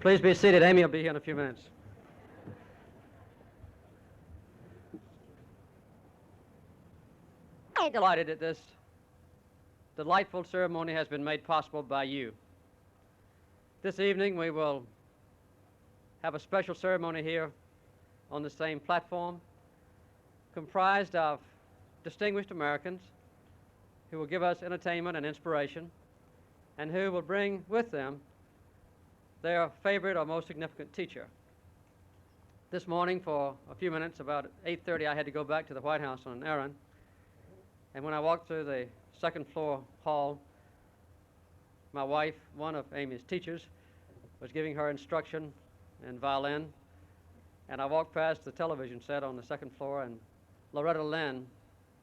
Please be seated. Amy will be here in a few minutes. I'm delighted that this delightful ceremony has been made possible by you. This evening we will have a special ceremony here on the same platform, comprised of distinguished Americans who will give us entertainment and inspiration, and who will bring with them their favorite or most significant teacher. This morning, for a few minutes, about 8:30, I had to go back to the White House on an errand. And when I walked through the second floor hall, my wife, one of Amy's teachers, was giving her instruction in violin. And I walked past the television set on the second floor, and Rosalynn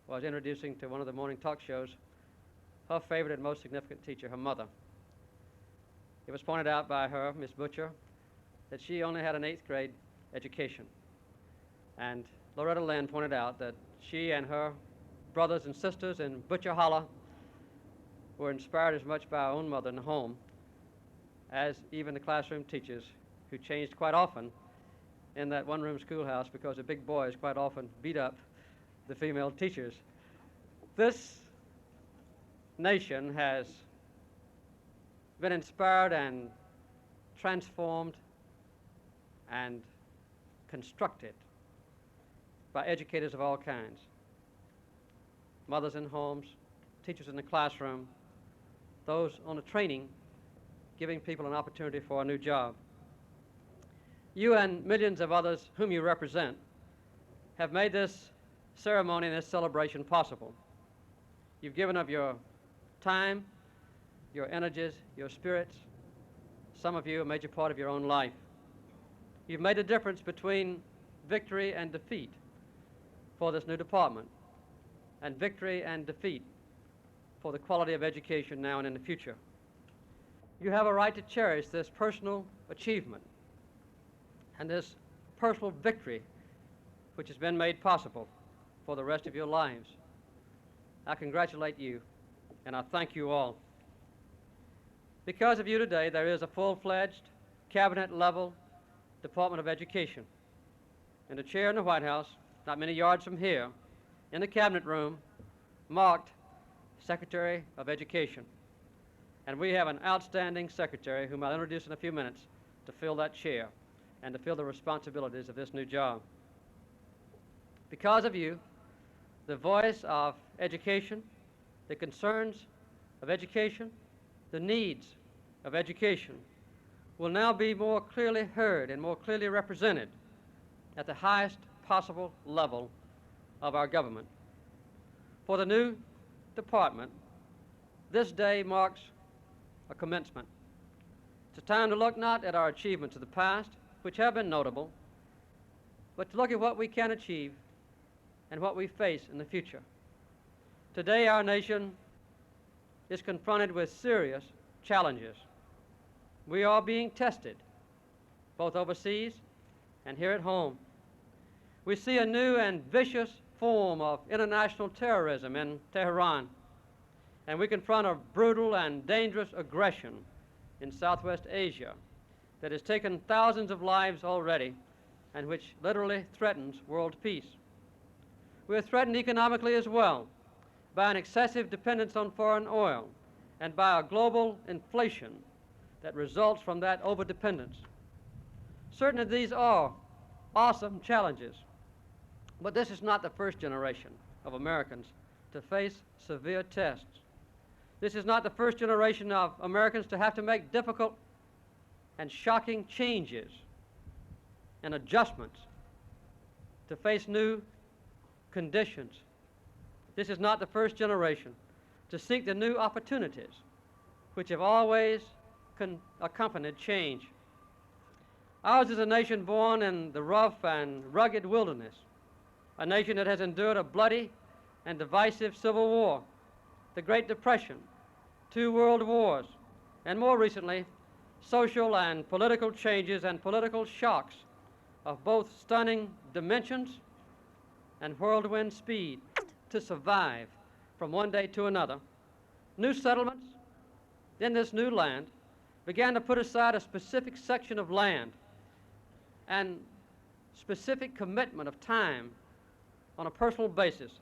was introducing to one of the morning talk shows her favorite and most significant teacher, her mother. It was pointed out by her, Miss Butcher, that she only had an 8th grade education. And Rosalynn pointed out that she and her brothers and sisters in Butcher Hollow were inspired as much by our own mother in the home as even the classroom teachers, who changed quite often in that one-room schoolhouse because the big boys quite often beat up the female teachers. This nation has been inspired and transformed and constructed by educators of all kinds. Mothers in homes, teachers in the classroom, those on the training, giving people an opportunity for a new job. You and millions of others whom you represent have made this ceremony and this celebration possible. You've given of your time, your energies, your spirits. Some of you a major part of your own life. You've made a difference between victory and defeat for this new department, and victory and defeat for the quality of education now and in the future. You have a right to cherish this personal achievement and this personal victory which has been made possible for the rest of your lives. I congratulate you, and I thank you all. Because of you today, there is a full-fledged, cabinet-level Department of Education. And a chair in the White House, not many yards from here, in the cabinet room, marked Secretary of Education. And we have an outstanding secretary whom I'll introduce in a few minutes to fill that chair and to fill the responsibilities of this new job. Because of you, the voice of education, the concerns of education, the needs of education will now be more clearly heard and more clearly represented at the highest possible level of our government. For the new department, this day marks a commencement. It's a time to look not at our achievements of the past, which have been notable, but to look at what we can achieve and what we face in the future. Today, our nation is confronted with serious challenges. We are being tested, both overseas and here at home. We see a new and vicious form of international terrorism in Tehran, and we confront a brutal and dangerous aggression in Southwest Asia that has taken thousands of lives already and which literally threatens world peace. We are threatened economically as well by an excessive dependence on foreign oil and by a global inflation that results from that overdependence. Certainly these are awesome challenges, but this is not the first generation of Americans to face severe tests. This is not the first generation of Americans to have to make difficult and shocking changes and adjustments to face new conditions. This is not the first generation to seek the new opportunities which have always accompanied change. Ours is a nation born in the rough and rugged wilderness, a nation that has endured a bloody and divisive civil war, the Great Depression, 2 world wars, and more recently, social and political changes and political shocks of both stunning dimensions and whirlwind speed to survive from one day to another. New settlements in this new land began to put aside a specific section of land and specific commitment of time on a personal basis